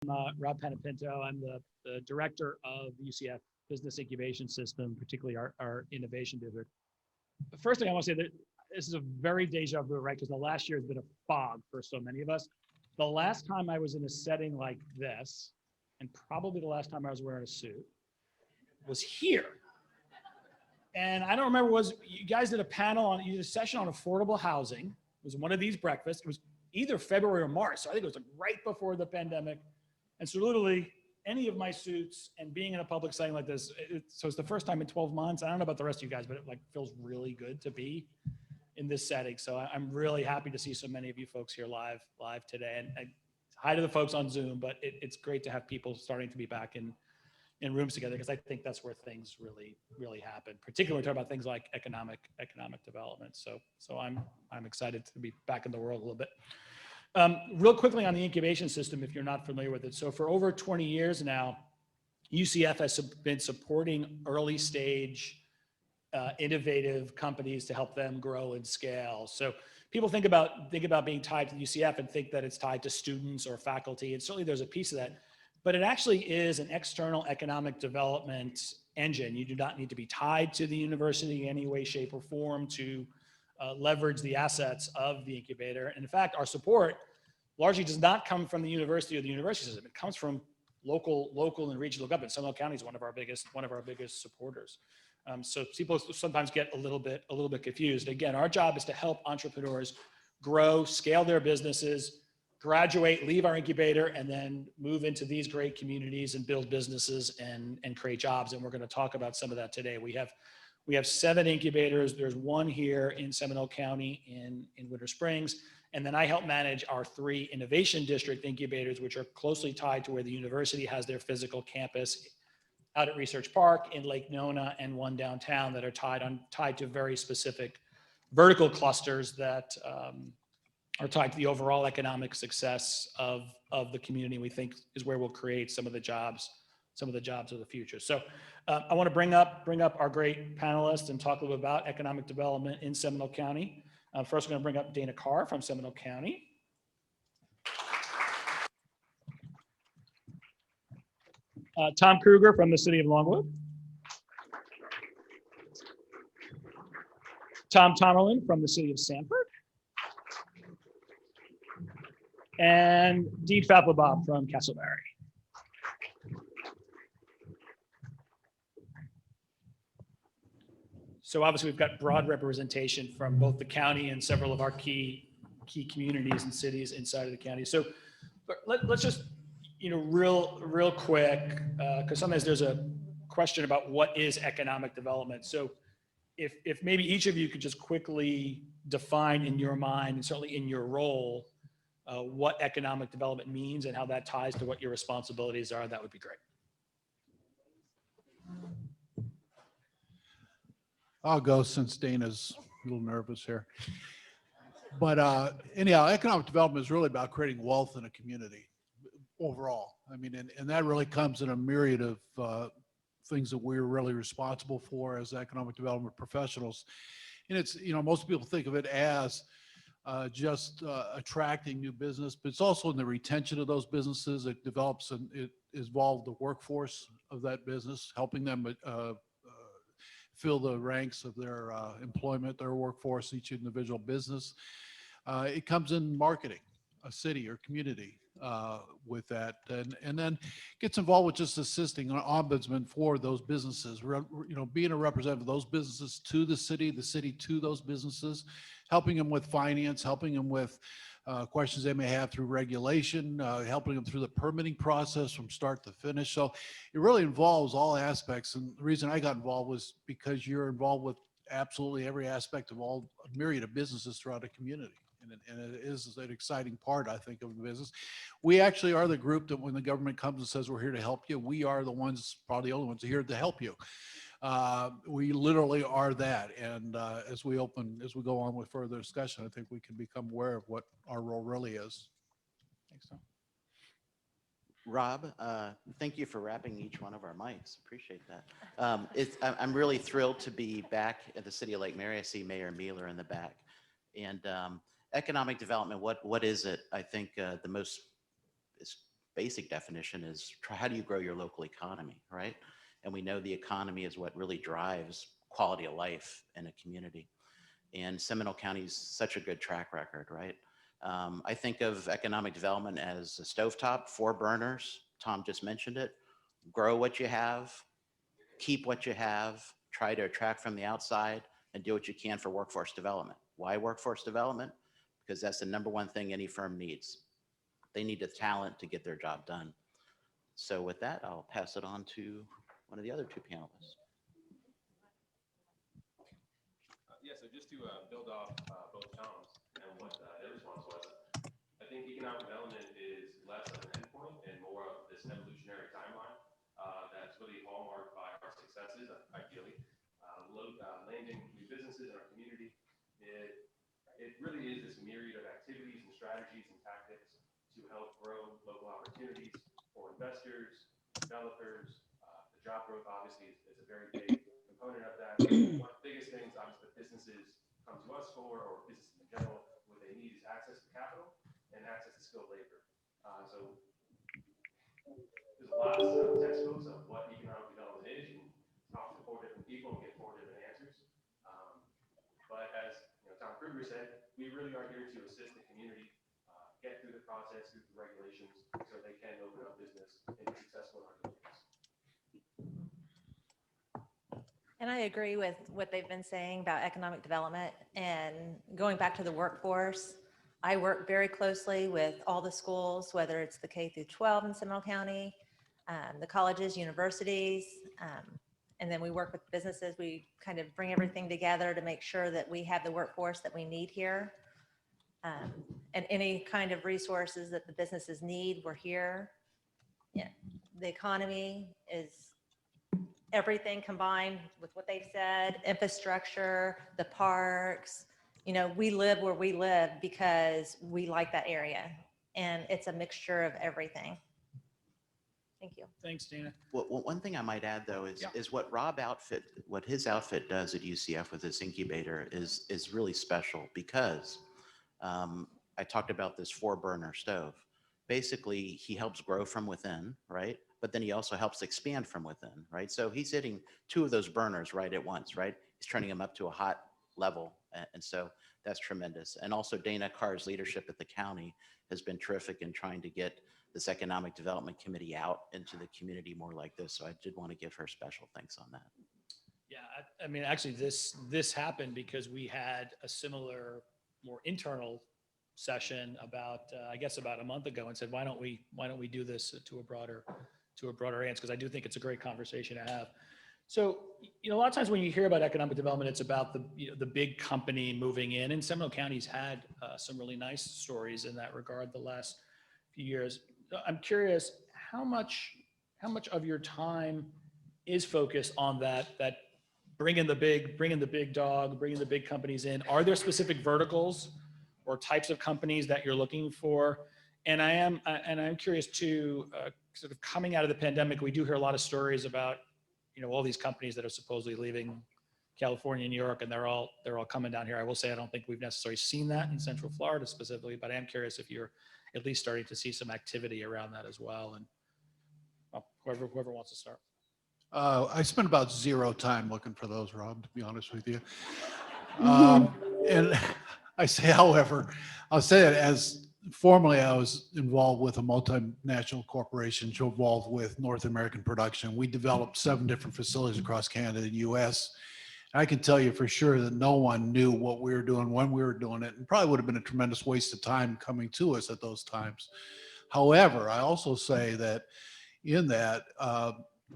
Rob Panapinto. I'm the director of the UCF Business Incubation System, particularly our innovation district. The first thing I want to say that this is a very deja vu, right? Because the last year has been a fog for so many of us. The last time I was in a setting like this, and probably the last time I was wearing a suit, was here. And I don't remember, you guys did a panel on, you did a session on affordable housing. It was one of these breakfasts. It was either February or March. So I think it was like right before the pandemic. And so literally any of my suits and being in a public setting like this, so it's the first time in 12 months. I don't know about the rest of you guys, but it like feels really good to be in this setting. So I'm really happy to see so many of you folks here live today. And hi to the folks on Zoom, but it's great to have people starting to be back in rooms together, because I think that's where things really happen, particularly when we talk about things like economic development. So I'm excited to be back in the world a little bit. Real quickly on the incubation system, if you're not familiar with it. So for over 20 years now, UCF has been supporting early stage innovative companies to help them grow and scale. So people think about being tied to the UCF and think that it's tied to students or faculty, and certainly there's a piece of that, but it actually is an external economic development engine. You do not need to be tied to the university in any way, shape, or form to leverage the assets of the incubator. And in fact, our support largely does not come from the university or the university system. It comes from local and regional government. Seminole County is one of our biggest supporters. So people sometimes get a little bit confused. Again, our job is to help entrepreneurs grow, scale their businesses, graduate, leave our incubator, and then move into these great communities and build businesses and create jobs. And we're going to talk about some of that today. We have 7 incubators. There's one here in Seminole County in Winter Springs. And then I help manage our 3 innovation district incubators, which are closely tied to where the university has their physical campus out at Research Park, in Lake Nona, and one downtown that are tied to very specific vertical clusters that are tied to the overall economic success of the community. We think is where we'll create some of the jobs of the future. So I want to bring up our great panelists and talk a little bit about economic development in Seminole County. First, we're going to bring up Dana Carr from Seminole County. Tom Krueger from the city of Longwood. Tom Tomerlin from the city of Sanford. And Dean Fathelbab from Casselberry. So obviously we've got broad representation from both the county and several of our key communities and cities inside of the county. So let's just, real quick, because sometimes there's a question about what is economic development. So if maybe each of you could just quickly define in your mind, and certainly in your role, what economic development means and how that ties to what your responsibilities are, that would be great. I'll go since Dana's a little nervous here. But anyhow, economic development is really about creating wealth in a community overall. I mean, and that really comes in a myriad of things that we're really responsible for as economic development professionals. And it's, most people think of it as just attracting new business, but it's also in the retention of those businesses. It develops and it involves the workforce of that business, helping them fill the ranks of their employment, their workforce, each individual business. It comes in marketing a city or community with that, and then gets involved with just assisting an ombudsman for those businesses, being a representative of those businesses to the city to those businesses, helping them with finance, helping them with questions they may have through regulation, helping them through the permitting process from start to finish. So it really involves all aspects. And the reason I got involved was because you're involved with absolutely every aspect of a myriad of businesses throughout a community. And it is an exciting part, I think, of the business. We actually are the group that when the government comes and says we're here to help you, we are the ones, probably the only ones here to help you. We literally are that. And as we go on with further discussion, I think we can become aware of what our role really is. Thanks, Tom. Rob, thank you for wrapping each one of our mics. Appreciate that. I'm really thrilled to be back at the City of Lake Mary. I see Mayor Mueller in the back. And economic development, what is it? I think the most basic definition is how do you grow your local economy, right? And we know the economy is what really drives quality of life in a community. And Seminole County's such a good track record, right? I think of economic development as a stovetop, 4 burners. Tom just mentioned it. Grow what you have, keep what you have, try to attract from the outside, and do what you can for workforce development. Why workforce development? Because that's the #1 thing any firm needs. They need the talent to get their job done. So with that, I'll pass it on to one of the other 2 panelists. Yeah, so just to build off both Tom's and what their response was, I think economic development is less of an endpoint and more of this evolutionary timeline that's really hallmarked by our successes, ideally. Landing new businesses in our community, it really is this myriad of activities and strategies and tactics to help grow local opportunities for investors, developers. The job growth obviously is a very big component of that. One of the biggest things obviously that businesses come to us for, or businesses in general, what they need is access to capital and access to skilled labor. So there's lots of textbooks of what economic development is. You can talk to 4 different people and get 4 different answers. But as Tom Krueger said, we really are here to assist the community get through the process, through the regulations, so they can open up business and be successful in our communities. And I agree with what they've been saying about economic development and going back to the workforce. I work very closely with all the schools, whether it's the K through 12 in Seminole County, the colleges, universities, and then we work with businesses. We kind of bring everything together to make sure that we have the workforce that we need here. And any kind of resources that the businesses need, we're here. Yeah, the economy is everything combined with what they've said, infrastructure, the parks. We live where we live because we like that area, and it's a mixture of everything. Thank you. Thanks, Dana. Well, one thing I might add though is Yeah. is what his outfit does at UCF with this incubator is really special because I talked about this 4-burner stove. Basically, he helps grow from within, right? But then he also helps expand from within, right? So he's hitting 2 of those burners right at once, right? He's turning them up to a hot level, and so that's tremendous. And also Dana Carr's leadership at the county has been terrific in trying to get this economic development committee out into the community more like this. So I did want to give her special thanks on that. Yeah, I mean, actually, this happened because we had a similar, more internal session about, I guess, about a month ago, and said, why don't we do this to a broader audience? Because I do think it's a great conversation to have. So, a lot of times when you hear about economic development, it's about the big company moving in, and Seminole County's had some really nice stories in that regard the last few years. I'm curious, how much of your time is focused on that bringing the big dog, bringing the big companies in? Are there specific verticals or types of companies that you're looking for? And I'm curious too, sort of coming out of the pandemic, we do hear a lot of stories about, all these companies that are supposedly leaving California and New York, and they're all coming down here. I will say, I don't think we've necessarily seen that in Central Florida specifically, but I am curious if you're at least starting to see some activity around that as well. And whoever wants to start. I spent about 0 time looking for those, Rob, to be honest with you. And I say, however, I'll say it as formerly I was involved with a multinational corporation involved with North American production. We developed 7 different facilities across Canada and US. I can tell you for sure that no one knew what we were doing when we were doing it, and probably would have been a tremendous waste of time coming to us at those times. However, I also say that in that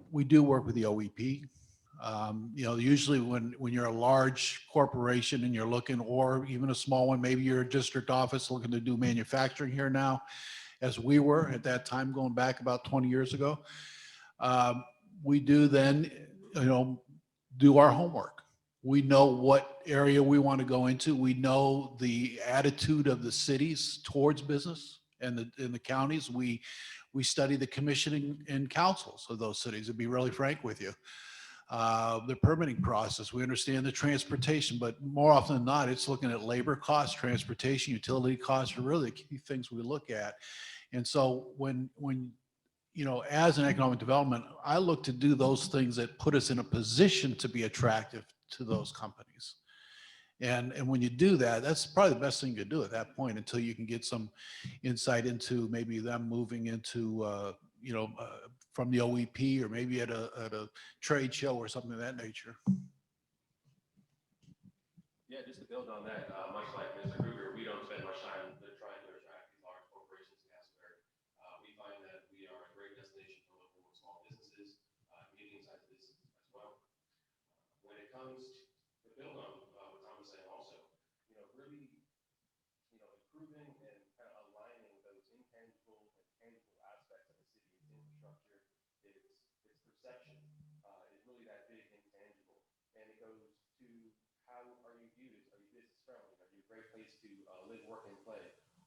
we do work with the OEP. Usually when you're a large corporation and you're looking, or even a small one, maybe you're a district office looking to do manufacturing here now, as we were at that time, going back about 20 years ago, we do then, do our homework. We know what area we want to go into. We know the attitude of the cities towards business and in the counties. We study the commissioning and councils of those cities, to be really frank with you. the permitting process. We understand the transportation, but more often than not, it's looking at labor costs, transportation, utility costs are really the key things we look at. And so when as an economic development, I look to do those things that put us in a position to be attractive to those companies. And when you do that, that's probably the best thing you could do at that point until you can get some insight into maybe them moving into, from the OEP or maybe at a trade show or something of that nature. Yeah, just to build on that, much like Mr. Krueger, we don't spend much time trying to attract these large corporations to Casselberry. We find that we are a great destination for local and small businesses, medium-sized businesses as well. When it comes to build on what Tom was saying also, really, improving and kind of aligning those intangible and tangible aspects of the city's infrastructure, its perception is really that big intangible. And it goes to how are you viewed? Are you business friendly? Are you a great place to live, work, and play?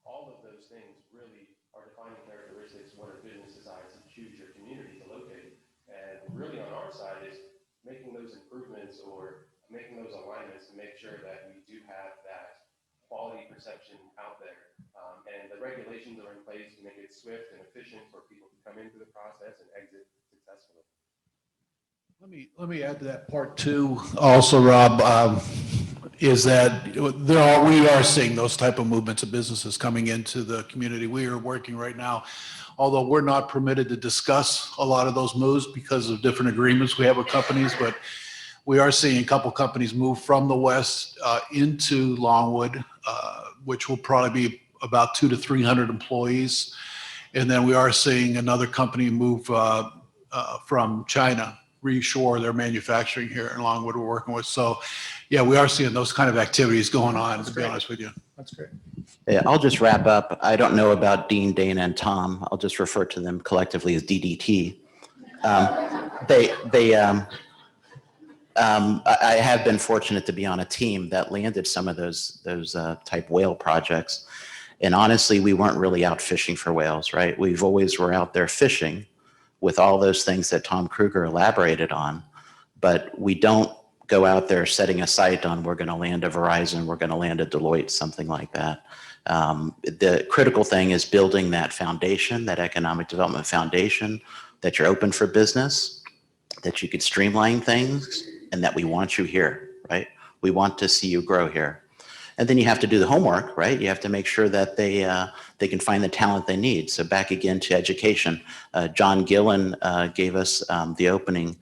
All of those things really are defining characteristics when a business decides to choose your community to locate. And really on our side is making those improvements or making those alignments to make sure that we do have that quality perception out there. And the regulations are in place to make it swift and efficient for people to come into the process and exit successfully. Let me add to that part too. Also, Rob, is that we are seeing those type of movements of businesses coming into the community. We are working right now, although we're not permitted to discuss a lot of those moves because of different agreements we have with companies, but we are seeing a couple companies move from the west into Longwood, which will probably be about 200 to 300 employees. And then we are seeing another company move from China, reshore their manufacturing here in Longwood we're working with. So yeah, we are seeing those kind of activities going on, to be honest with you. That's great. Yeah, I'll just wrap up. I don't know about Dean, Dana, and Tom. I'll just refer to them collectively as DDT. I have been fortunate to be on a team that landed some of those type whale projects. And honestly, we weren't really out fishing for whales, right? We've always were out there fishing with all those things that Tom Krueger elaborated on, but we don't go out there setting a sight on we're going to land a Verizon, we're going to land a Deloitte, something like that. The critical thing is building that foundation, that economic development foundation, that you're open for business, that you could streamline things, and that we want you here, right? We want to see you grow here. And then you have to do the homework, right? You have to make sure that they can find the talent they need. So back again to education. John Gillen gave us the opening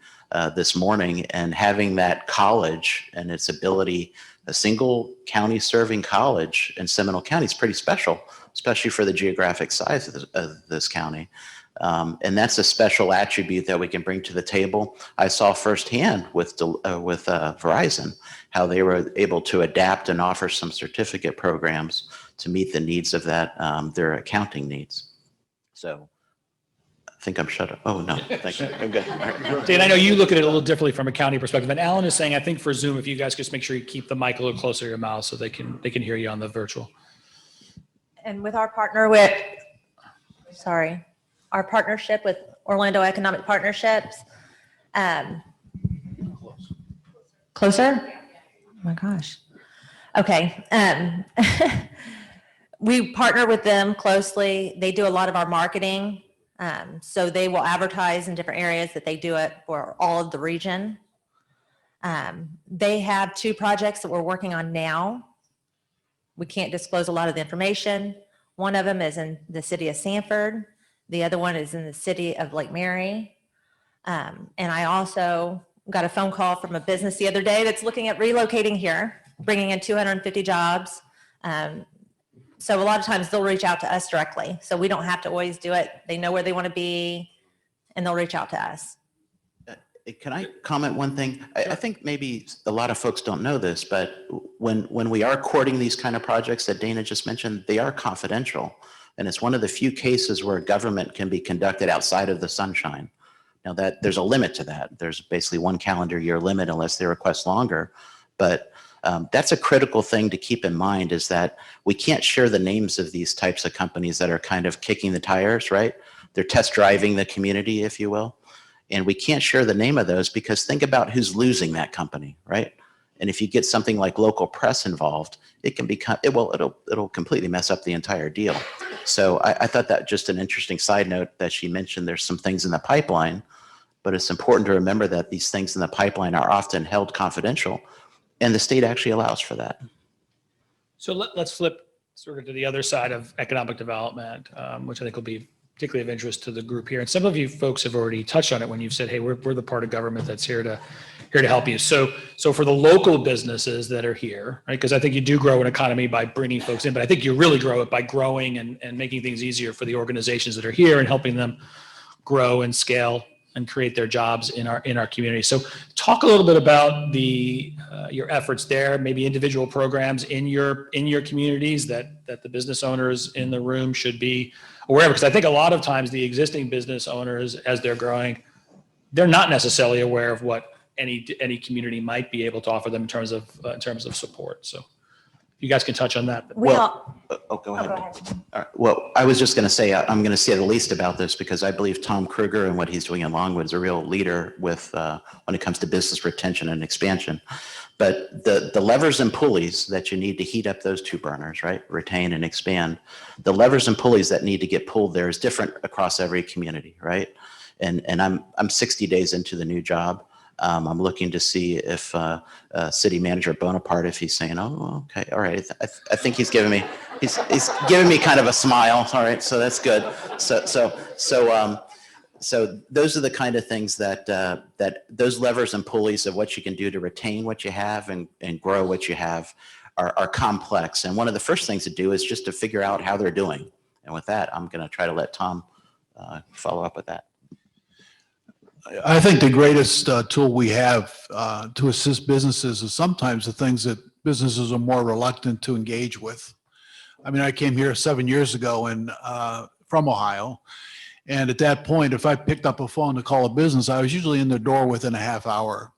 this morning, and having that college and its ability, a single county serving college in Seminole County is pretty special, especially for the geographic size of this county. And that's a special attribute that we can bring to the table. I saw firsthand with Verizon how they were able to adapt and offer some certificate programs to meet the needs of their accounting needs. So I think I'm shut up. Oh, no, thank you. I'm good. All right. Dan, I know you look at it a little differently from a county perspective. And Alan is saying, I think for Zoom, if you guys just make sure you keep the mic a little closer to your mouth so they can hear you on the virtual. And with our partnership with Orlando Economic Partnerships. Closer? Oh my gosh. Okay. We partner with them closely. They do a lot of our marketing. So they will advertise in different areas that they do it for all of the region. They have 2 projects that we're working on now. We can't disclose a lot of the information. One of them is in the city of Sanford. The other one is in the city of Lake Mary. And I also got a phone call from a business the other day that's looking at relocating here, bringing in 250 jobs. So a lot of times they'll reach out to us directly. So we don't have to always do it. They know where they want to be and they'll reach out to us. Can I comment one thing? I think maybe a lot of folks don't know this, but when we are courting these kind of projects that Dana just mentioned, they are confidential. And it's one of the few cases where government can be conducted outside of the sunshine. Now that there's a limit to that. There's basically 1 calendar year limit unless they request longer. But that's a critical thing to keep in mind, is that we can't share the names of these types of companies that are kind of kicking the tires, right? They're test driving the community, if you will. And we can't share the name of those because think about who's losing that company, right? And if you get something like local press involved, it can become, it'll completely mess up the entire deal. So I thought that just an interesting side note that she mentioned there's some things in the pipeline, but it's important to remember that these things in the pipeline are often held confidential, and the state actually allows for that. So let's flip sort of to the other side of economic development, which I think will be particularly of interest to the group here. And some of you folks have already touched on it when you've said, hey, we're the part of government that's here to help you. So for the local businesses that are here, right? Because I think you do grow an economy by bringing folks in, but I think you really grow it by growing and making things easier for the organizations that are here and helping them grow and scale and create their jobs in our community. So talk a little bit about your efforts there, maybe individual programs in your communities that the business owners in the room should be aware of. Because I think a lot of times the existing business owners, as they're growing, they're not necessarily aware of what any community might be able to offer them in terms of support. So you guys can touch on that. We all, Go ahead. go ahead. All right. Well, I was just going to say, I'm going to say the least about this because I believe Tom Krueger and what he's doing in Longwood is a real leader with when it comes to business retention and expansion. But the levers and pulleys that you need to heat up those two burners, right? Retain and expand. The levers and pulleys that need to get pulled there is different across every community, right? And I'm 60 days into the new job. I'm looking to see if City Manager Bonaparte, if he's saying, "Oh, okay, all right," I think he's giving me kind of a smile. All right, so that's good. So those are the kind of things that those levers and pulleys of what you can do to retain what you have and grow what you have are complex. And one of the first things to do is just to figure out how they're doing. And with that, I'm going to try to let Tom follow up with that. I think the greatest tool we have to assist businesses is sometimes the things that businesses are more reluctant to engage with. I mean, I came here 7 years ago and from Ohio. And at that point, if I picked up a phone to call a business, I was usually in the door within a half hour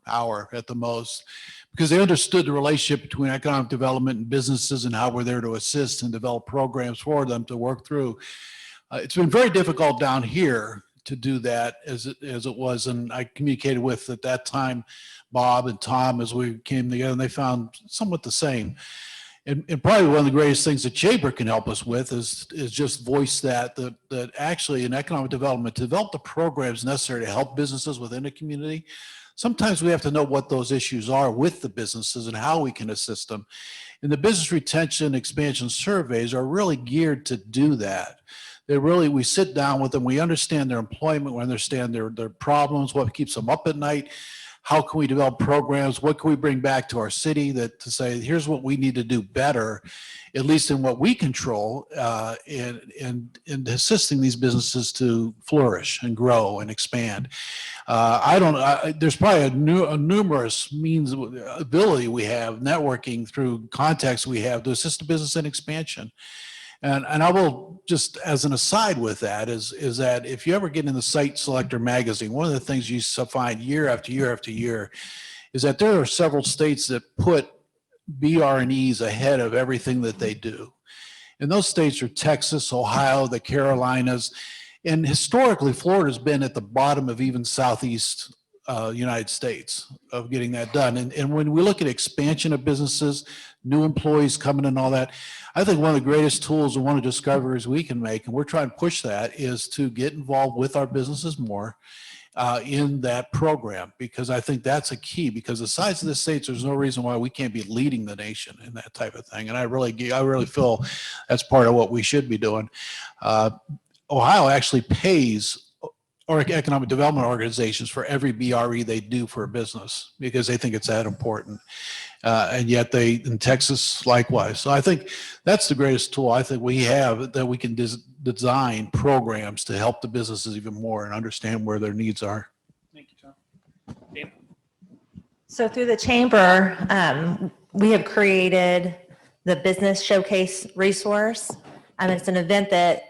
at the most, because they understood the relationship between economic development and businesses and how we're there to assist and develop programs for them to work through. It's been very difficult down here to do that as it was. And I communicated with, at that time, Bob and Tom as we came together, and they found somewhat the same. And probably one of the greatest things that Chamber can help us with is just voice that actually in economic development, to develop the programs necessary to help businesses within a community. Sometimes we have to know what those issues are with the businesses and how we can assist them. And the business retention expansion surveys are really geared to do that. We sit down with them, we understand their employment, we understand their problems, what keeps them up at night, how can we develop programs, what can we bring back to our city to say, here's what we need to do better, at least in what we control, in assisting these businesses to flourish and grow and expand. There's probably a numerous means of ability we have, networking through contacts we have to assist the business in expansion. And I will just, as an aside with that, is that if you ever get in the Site Selector magazine, one of the things you find year after year after year is that there are several states that put BR&Es ahead of everything that they do. And those states are Texas, Ohio, the Carolinas, and historically Florida's been at the bottom of even Southeast United States of getting that done. And when we look at expansion of businesses, new employees coming and all that, I think one of the greatest tools and one of the discoveries we can make, and we're trying to push that, is to get involved with our businesses more in that program, because I think that's a key, because the size of the states, there's no reason why we can't be leading the nation in that type of thing. And I really feel that's part of what we should be doing. Ohio actually pays economic development organizations for every BRE they do for a business, because they think it's that important. And yet in Texas, likewise. So I think that's the greatest tool I think we have, that we can design programs to help the businesses even more and understand where their needs are. Thank you, Tom. Dana? So through the Chamber, we have created the Business Showcase resource. It's an event that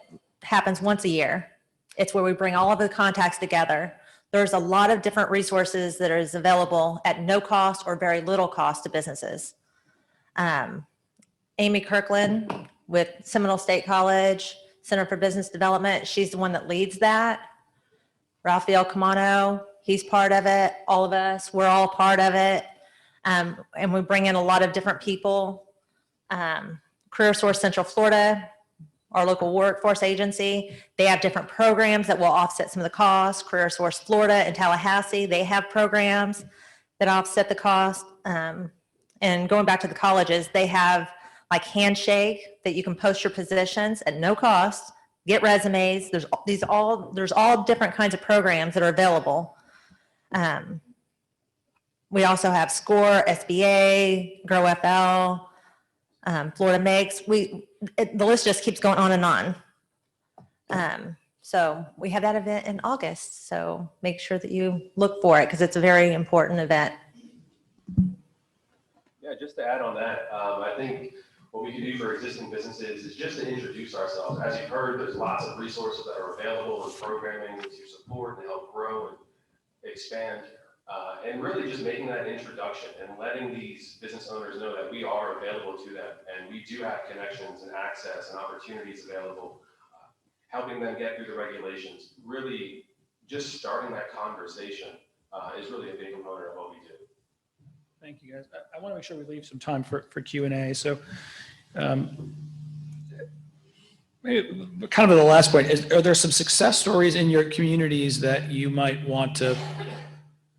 happens once a year. It's where we bring all of the contacts together. There's a lot of different resources that is available at no cost or very little cost to businesses. Amy Kirkland with Seminole State College Center for Business Development, she's the one that leads that. Rafael Camano, he's part of it. All of us, we're all part of it. And we bring in a lot of different people. Career Source Central Florida, our local workforce agency, they have different programs that will offset some of the costs. Career Source Florida and Tallahassee, they have programs that offset the cost. And going back to the colleges, they have like Handshake that you can post your positions at no cost, get resumes. There's all different kinds of programs that are available. We also have SCORE, SBA, GrowFL, Florida Makes. The list just keeps going on and on. So we have that event in August. So make sure that you look for it because it's a very important event. Yeah, just to add on that, I think what we can do for existing businesses is just to introduce ourselves. As you've heard, there's lots of resources that are available and programming to support and help grow and expand. And really just making that introduction and letting these business owners know that we are available to them and we do have connections and access and opportunities available, helping them get through the regulations. Really just starting that conversation is really a big component of what we do. Thank you, guys. I want to make sure we leave some time for Q&A. So maybe kind of the last point is, are there some success stories in your communities that you might want to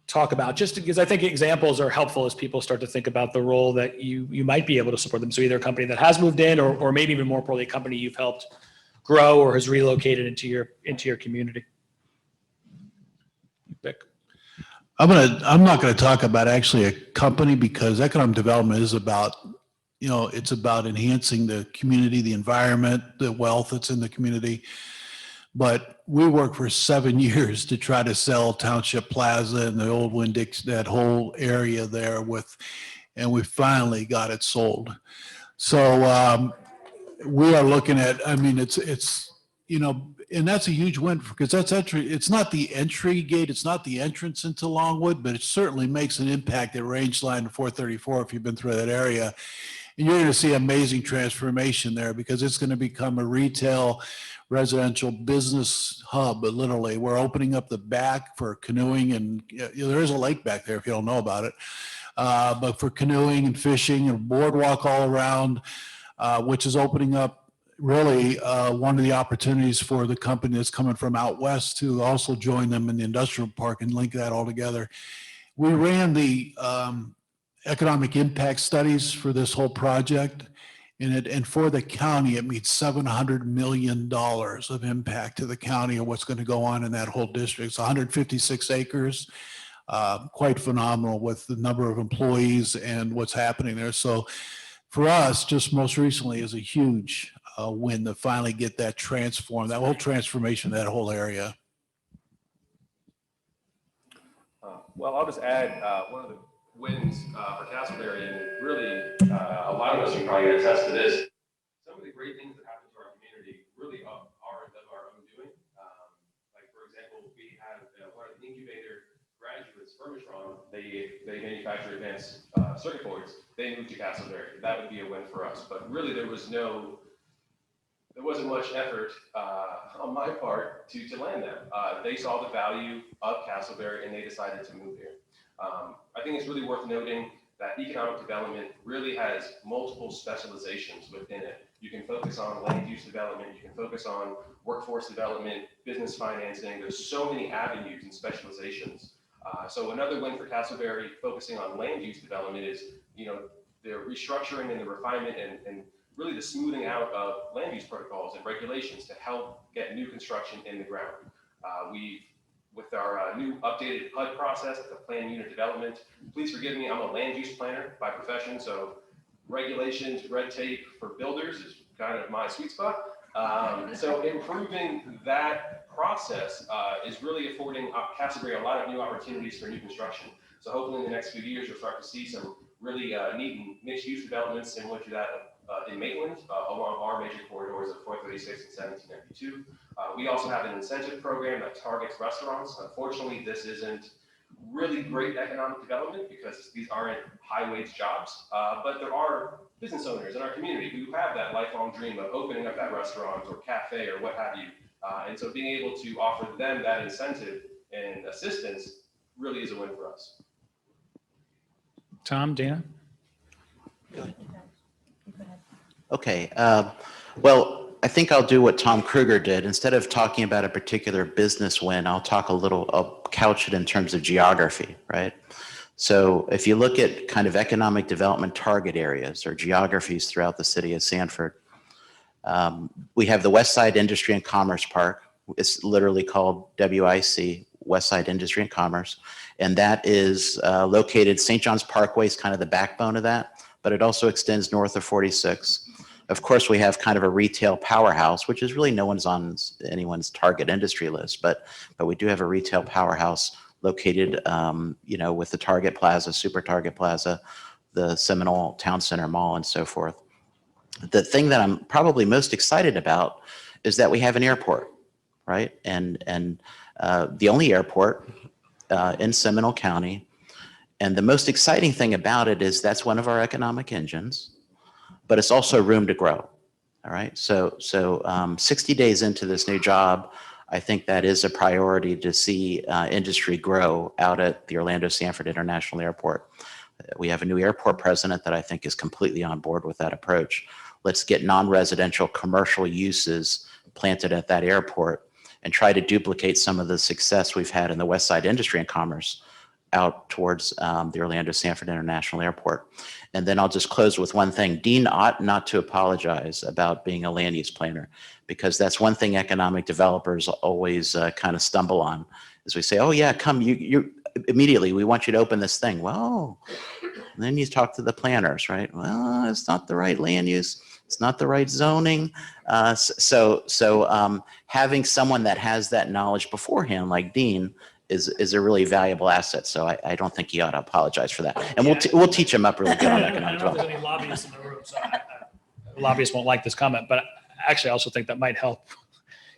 talk about? Just because I think examples are helpful as people start to think about the role that you might be able to support them. So either a company that has moved in or maybe even more importantly, a company you've helped grow or has relocated into your community. Vic. I'm not going to talk about actually a company because economic development is about, it's about enhancing the community, the environment, the wealth that's in the community. But we worked for 7 years to try to sell Township Plaza and the old Winn-Dixie, that whole area there and we finally got it sold. So we are looking at, and that's a huge win because that's entry. It's not the entry gate. It's not the entrance into Longwood, but it certainly makes an impact at Range Line 434 if you've been through that area. And you're going to see amazing transformation there because it's going to become a retail residential business hub. Literally, we're opening up the back for canoeing, and there is a lake back there if you don't know about it. But for canoeing and fishing and a boardwalk all around, which is opening up really one of the opportunities for the company that's coming from out west to also join them in the industrial park and link that all together. We ran the economic impact studies for this whole project, and for the county, it means $700 million of impact to the county and what's going to go on in that whole district. It's 156 acres, quite phenomenal with the number of employees and what's happening there. So for us, just most recently is a huge win to finally get that transformed, that whole transformation, that whole area. Well, I'll just add one of the wins for Casselberry, and really a lot of us can probably attest to this. Some of the great things that happen to our community really are of our own doing. Like for example, we have one of the incubator graduates, Firmistron, they manufacture advanced circuit boards. They moved to Casselberry. That would be a win for us. But really, there wasn't much effort on my part to land them. They saw the value of Casselberry and they decided to move here. I think it's really worth noting that economic development really has multiple specializations within it. You can focus on land use development, you can focus on workforce development, business financing. There's so many avenues and specializations. So another win for Casselberry focusing on land use development is, the restructuring and the refinement and really the smoothing out of land use protocols and regulations to help get new construction in the ground. With our new updated HUD process, the plan unit development, please forgive me, I'm a land use planner by profession, so regulations, red tape for builders is kind of my sweet spot. So improving that process is really affording Casselberry a lot of new opportunities for new construction. So hopefully in the next few years, you'll start to see some really neat and mixed use developments similar to that in Maitland along our major corridors of 436 and 1792. We also have an incentive program that targets restaurants. Unfortunately, this isn't really great economic development because these aren't high wage jobs, but there are business owners in our community who have that lifelong dream of opening up that restaurant or cafe or what have you. And so being able to offer them that incentive and assistance really is a win for us. Tom, Dana? Okay, well, I think I'll do what Tom Krueger did. Instead of talking about a particular business win, I'll couch it in terms of geography, right? So if you look at kind of economic development target areas or geographies throughout the city of Sanford, we have the West Side Industry and Commerce Park. It's literally called WIC, West Side Industry and Commerce. And that is located, St. John's Parkway is kind of the backbone of that, but it also extends north of 46. Of course, we have kind of a retail powerhouse, which is really no one's on anyone's target industry list, but we do have a retail powerhouse located, with the Target Plaza, Super Target Plaza, the Seminole Town Center Mall, and so forth. The thing that I'm probably most excited about is that we have an airport, right? And the only airport in Seminole County. And the most exciting thing about it is that's one of our economic engines, but it's also room to grow. All right. So 60 days into this new job, I think that is a priority to see industry grow out at the Orlando Sanford International Airport. We have a new airport president that I think is completely on board with that approach. Let's get non-residential commercial uses planted at that airport and try to duplicate some of the success we've had in the West Side Industry and Commerce out towards the Orlando Sanford International Airport. And then I'll just close with one thing. Dean ought not to apologize about being a land use planner, because that's one thing economic developers always kind of stumble on, is we say, oh yeah, come, you immediately, we want you to open this thing. Well, then you talk to the planners, right? Well, it's not the right land use. It's not the right zoning. So having someone that has that knowledge beforehand, like Dean, is a really valuable asset. So I don't think he ought to apologize for that. And we'll teach him up really good on economic I don't know if development. there's any lobbyists in the room, so lobbyists won't like this comment, but actually I also think that might help.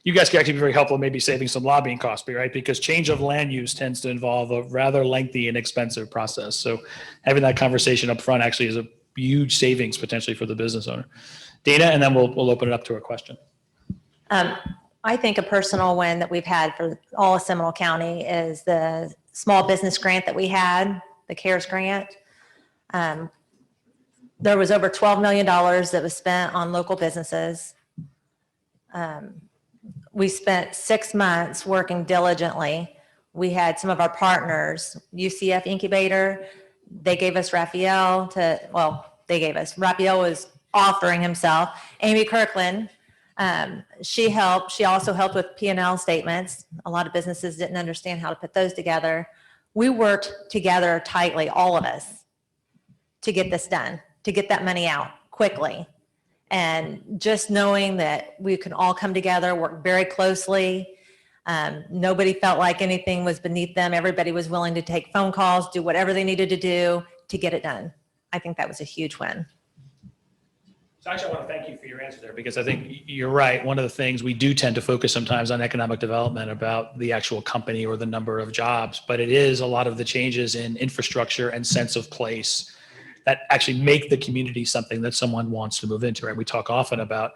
You guys can actually be very helpful in maybe saving some lobbying costs, right? Because change of land use tends to involve a rather lengthy and expensive process. So having that conversation up front actually is a huge savings potentially for the business owner. Dana, and then we'll open it up to a question. I think a personal win that we've had for all of Seminole County is the small business grant that we had, the CARES grant. There was over $12 million that was spent on local businesses. We spent 6 months working diligently. We had some of our partners, UCF Incubator, they gave us Raphael Raphael was offering himself. Amy Kirkland, she helped. She also helped with P&L statements. A lot of businesses didn't understand how to put those together. We worked together tightly, all of us, to get this done, to get that money out quickly. And just knowing that we can all come together, work very closely. Nobody felt like anything was beneath them. Everybody was willing to take phone calls, do whatever they needed to do to get it done. I think that was a huge win. So actually, I want to thank you for your answer there, because I think you're right. One of the things we do tend to focus sometimes on economic development about the actual company or the number of jobs, but it is a lot of the changes in infrastructure and sense of place that actually make the community something that someone wants to move into, right? We talk often about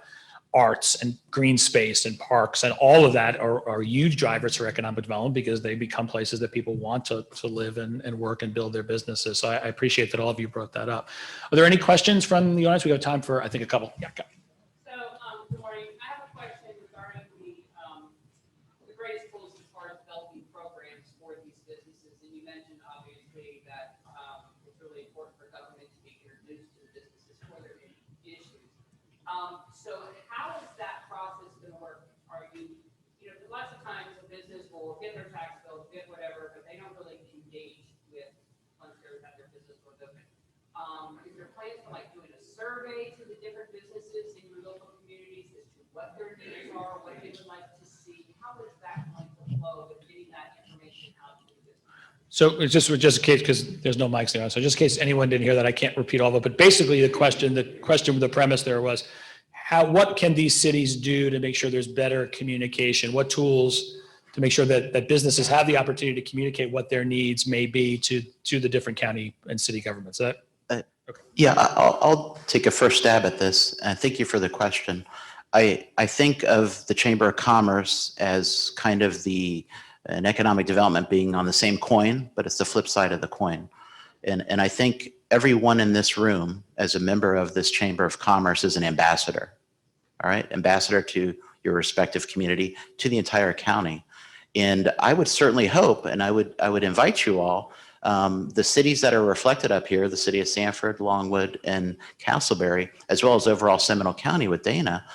arts and green space and parks, and all of that are huge drivers for economic development because they become places that people want to live and work and build their businesses. So I appreciate that all of you brought that up. Are there any questions from the audience? We have time for, I think, a couple. Yeah, go. So, good morning. I have a question regarding the grade schools as far as developing programs for these businesses. And you mentioned obviously that it's really important for government to be introduced to the businesses for their issues. So how is that process going to work? Are you lots of times a business will get their tax bill, get whatever, but they don't really engage with once they're at their business was open. Is there plans for like doing a survey to the different businesses in your local communities as to what their needs are, what they would like to see? How is that going to flow with getting that information out to the business? So it's just in case, because there's no mics there. So just in case anyone didn't hear that, I can't repeat all of it. But basically the question, the premise there was, what can these cities do to make sure there's better communication? What tools to make sure that businesses have the opportunity to communicate what their needs may be to the different county and city governments? Okay. Yeah, I'll take a first stab at this. And thank you for the question. I think of the Chamber of Commerce as kind of the and economic development being on the same coin, but it's the flip side of the coin. And I think everyone in this room, as a member of this Chamber of Commerce, is an ambassador. All right, ambassador to your respective community, to the entire county. And I would certainly hope, and I would invite you all, the cities that are reflected up here, the city of Sanford, Longwood, and Casselberry, as well as overall Seminole County with Dana,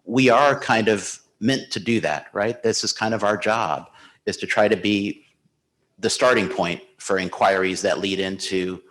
we are kind of meant to do that, right? This is kind of our job, is to try to be the starting point for inquiries that lead into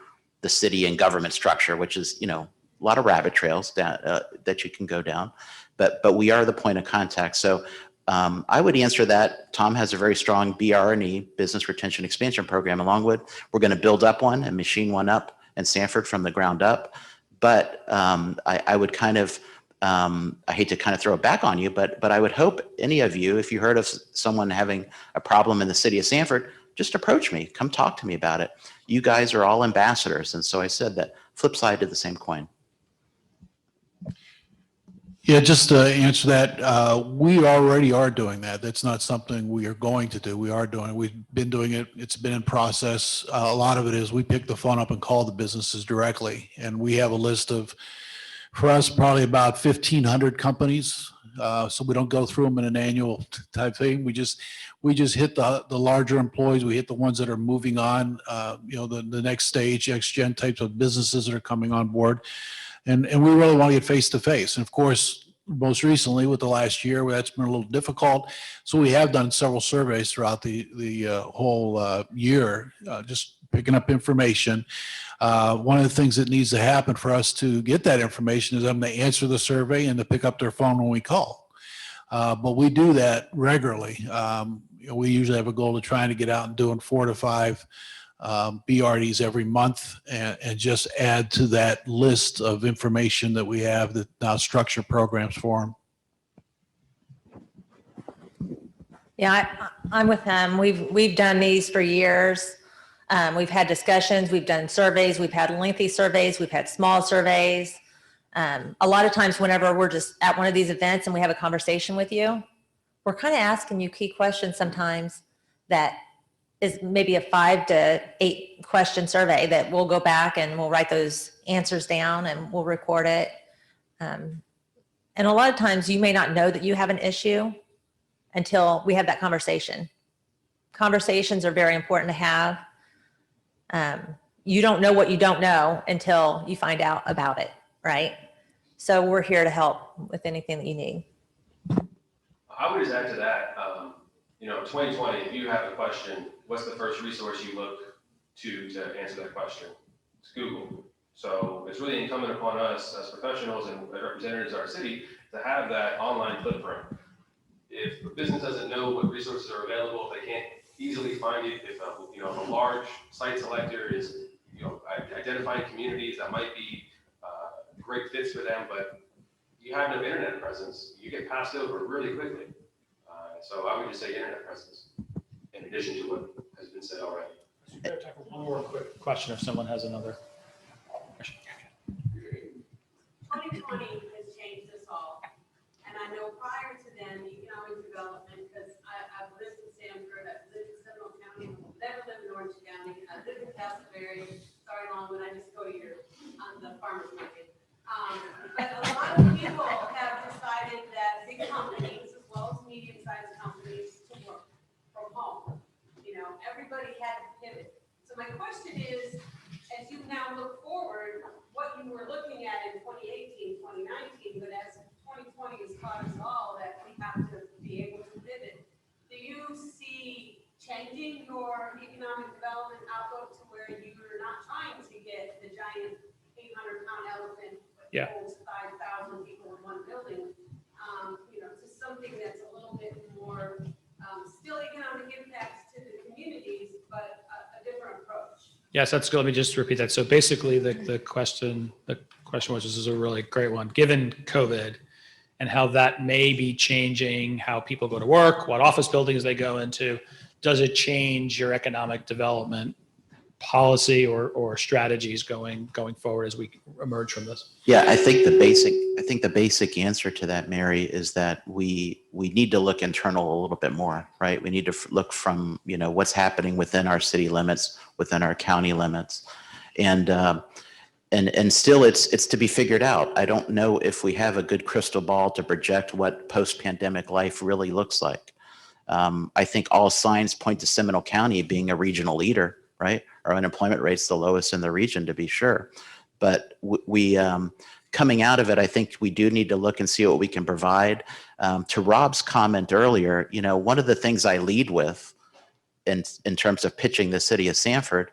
the city and government structure, which is, you know, a lot of rabbit trails that you can go down, but we are the point of contact. So I would answer that. Tom has a very strong BR&E, Business Retention Expansion Program in Longwood. We're going to build up one and machine one up in Sanford from the ground up. But I would kind of, I hate to kind of throw it back on you, but I would hope any of you, if you heard of someone having a problem in the city of Sanford, just approach me, come talk to me about it. You guys are all ambassadors. And so I said that flip side to the same coin. Yeah, just to answer that, we already are doing that. That's not something we are going to do. We are doing it. We've been doing it. It's been in process. A lot of it is we pick the phone up and call the businesses directly. And we have a list of, for us, probably about 1,500 companies. So we don't go through them in an annual type thing. We just hit the larger employees. We hit the ones that are moving on, you know, the next stage, next gen types of businesses that are coming on board. And we really want to get face to face. And of course, most recently with the last year, that's been a little difficult. So we have done several surveys throughout the whole year, just picking up information. One of the things that needs to happen for us to get that information is them to answer the survey and to pick up their phone when we call. But we do that regularly. You know, we usually have a goal of trying to get out and doing 4 to 5 BRDs every month and just add to that list of information that we have that now structure programs for them. Yeah, I'm with them. We've done these for years. We've had discussions, we've done surveys, we've had lengthy surveys, we've had small surveys. A lot of times whenever we're just at one of these events and we have a conversation with you, we're kind of asking you key questions sometimes that is maybe a 5 to 8 question survey that we'll go back and we'll write those answers down and we'll record it. And a lot of times you may not know that you have an issue until we have that conversation. Conversations are very important to have. You don't know what you don't know until you find out about it, right? So we're here to help with anything that you need. I would just add to that, you know, 2020, if you have a question, what's the first resource you look to answer that question? It's Google. So it's really incumbent upon us as professionals and representatives of our city to have that online footprint. If a business doesn't know what resources are available, if they can't easily find it, if you know, a large site selector is, you know, identifying communities that might be great fits for them, but you have no internet presence, you get passed over really quickly. So I would just say internet presence, in addition to what has been said already. We've got time for one more quick question if someone has another question. 2020 has changed us all. And I know prior to then, economic development, because I've lived in Sanford, I've lived in Seminole County, never lived in Orange County, I live in Casselberry, sorry Longwood, I just go here on the farmer's market. But a lot of people have decided that big companies, as well as medium-sized companies, to work from home. You know, everybody had to pivot. So my question is, as you now look forward, what you were looking at in 2018, 2019, but as 2020 has taught us all that we have to be able to pivot, do you see changing your economic development outlook to where you're not trying to get the giant 800-pound elephant that holds 5,000 people in one building, you know, to something that's a little bit more still economic impacts to the communities, but a different approach? Yes, that's good. Let me just repeat that. So basically the question was, this is a really great one, given COVID and how that may be changing how people go to work, what office buildings they go into, does it change your economic development policy or strategies going forward as we emerge from this? Yeah, I think the basic answer to that, Mary, is that we need to look internal a little bit more, right? We need to look from, what's happening within our city limits, within our county limits. And still it's to be figured out. I don't know if we have a good crystal ball to project what post-pandemic life really looks like. I think all signs point to Seminole County being a regional leader, right? Our unemployment rate's the lowest in the region, to be sure. But we coming out of it, I think we do need to look and see what we can provide. To Rob's comment earlier, one of the things I lead with in terms of pitching the city of Sanford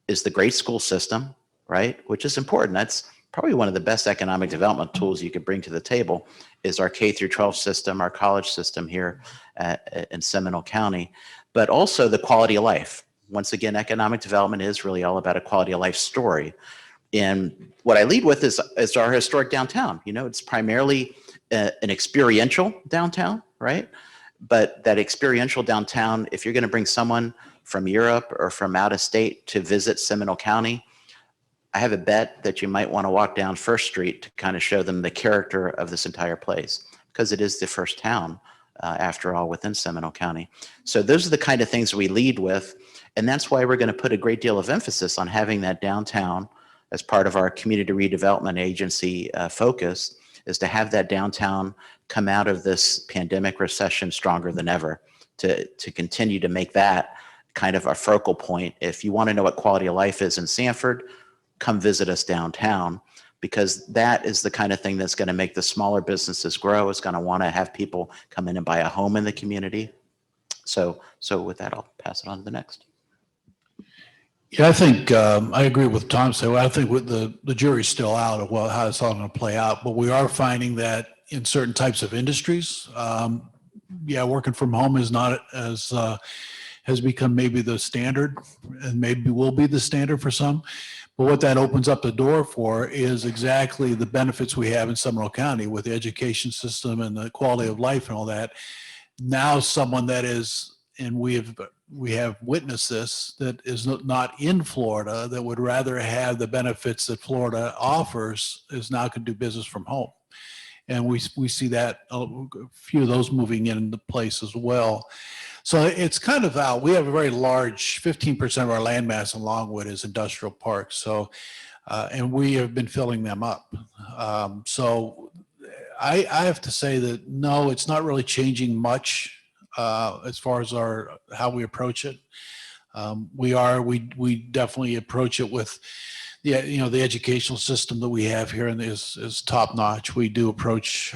is the great school system, right? Which is important. That's probably one of the best economic development tools you could bring to the table is our K through 12 system, our college system here in Seminole County, but also the quality of life. Once again, economic development is really all about a quality of life story. And what I lead with is our historic downtown. It's primarily an experiential downtown, right? But that experiential downtown, if you're going to bring someone from Europe or from out of state to visit Seminole County, I have a bet that you might want to walk down First Street to kind of show them the character of this entire place, because it is the first town, after all, within Seminole County. So those are the kind of things we lead with. And that's why we're going to put a great deal of emphasis on having that downtown as part of our community redevelopment agency focus, is to have that downtown come out of this pandemic recession stronger than ever, to continue to make that kind of a focal point. If you want to know what quality of life is in Sanford, come visit us downtown, because that is the kind of thing that's going to make the smaller businesses grow. It's going to want to have people come in and buy a home in the community. So with that, I'll pass it on to the next. Yeah, I think I agree with Tom. So I think with the jury's still out of how it's all going to play out, but we are finding that in certain types of industries, working from home is not as has become maybe the standard, and maybe will be the standard for some. But what that opens up the door for is exactly the benefits we have in Seminole County with the education system and the quality of life and all that. Now someone that is, and we have witnessed this, that is not in Florida, that would rather have the benefits that Florida offers, is now can do business from home. And we see that a few of those moving into place as well. So it's kind of out. We have a very large, 15% of our land mass in Longwood is industrial parks. So, and we have been filling them up. So I have to say that, no, it's not really changing much as far as how we approach it. We definitely approach it with the educational system that we have here and is top notch. We do approach,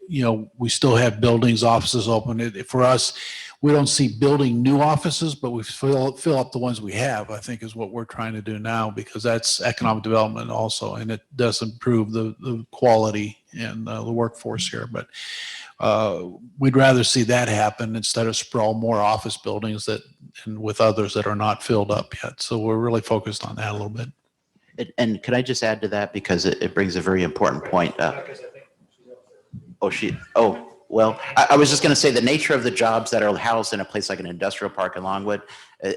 we still have buildings, offices open. For us, we don't see building new offices, but we fill up the ones we have, I think, is what we're trying to do now, because that's economic development also, and it does improve the quality and the workforce here. But we'd rather see that happen instead of sprawl more office buildings and with others that are not filled up yet. So we're really focused on that a little bit. And could I just add to that, because it brings a very important point up. Well, I was just going to say the nature of the jobs that are housed in a place like an industrial park in Longwood,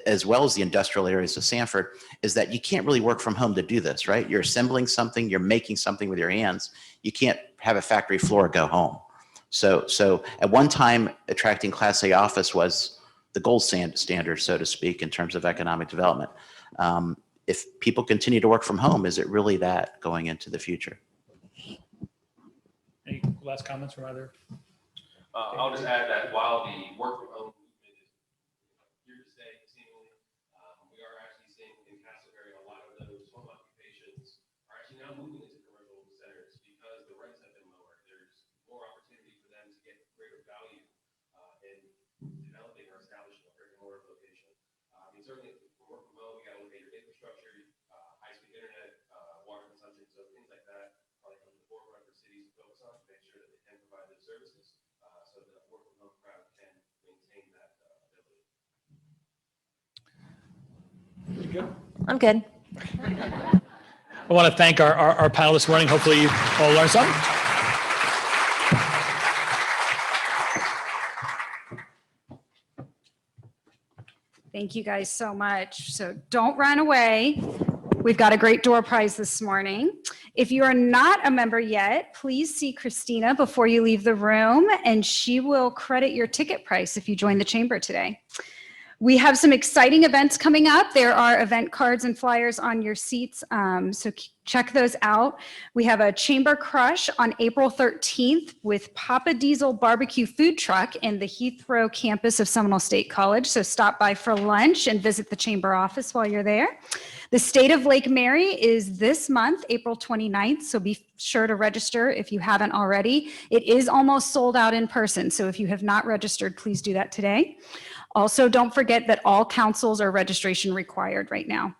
as well as the industrial areas of Sanford, is that you can't really work from home to do this, right? You're assembling something, you're making something with your hands. You can't have a factory floor go home. So at one time, attracting Class A office was the gold standard, so to speak, in terms of economic development. If people continue to work from home, is it really that going into the future? Any last comments from either? I'll just add that while the work from home movement is here to stay, seemingly, we are actually seeing in Casselberry a lot of those home occupations are actually now moving into commercial centers because the rents have been lower. There's more opportunity for them to get greater value in developing or establishing a brick and mortar location. Certainly, for work from home, we got to look at your infrastructure, high-speed internet, water consumption, so things like that probably come to the forefront for cities to focus on to make sure that they can provide those services. So the work from home crowd can maintain that ability. You good? I'm good. I want to thank our panel this morning. Hopefully you all learned something. Thank you guys so much. So don't run away. We've got a great door prize this morning. If you are not a member yet, please see Christina before you leave the room, and she will credit your ticket price if you join the chamber today. We have some exciting events coming up. There are event cards and flyers on your seats, so check those out. We have a Chamber Crush on April 13th with Papa Diesel Barbecue Food Truck in the Heathrow campus of Seminole State College. So stop by for lunch and visit the chamber office while you're there. The State of Lake Mary is this month, April 29th, so be sure to register if you haven't already. It is almost sold out in person, so if you have not registered, please do that today. Also, don't forget that all councils are registration required right now.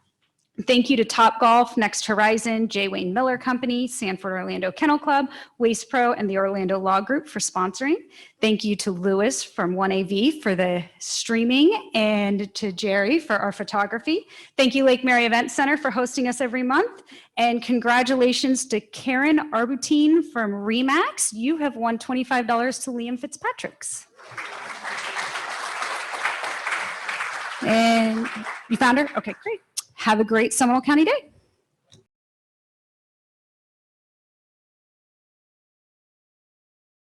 Thank you to Top Golf, Next Horizon, J. Wayne Miller Company, Sanford Orlando Kennel Club, Waste Pro, and the Orlando Law Group for sponsoring. Thank you to Lewis from 1AV for the streaming, and to Jerry for our photography. Thank you, Lake Mary Event Center, for hosting us every month. And congratulations to Karen Arbutine from Remax. You have won $25 to Liam Fitzpatrick's. And you found her? Okay, great. Have a great Seminole County day.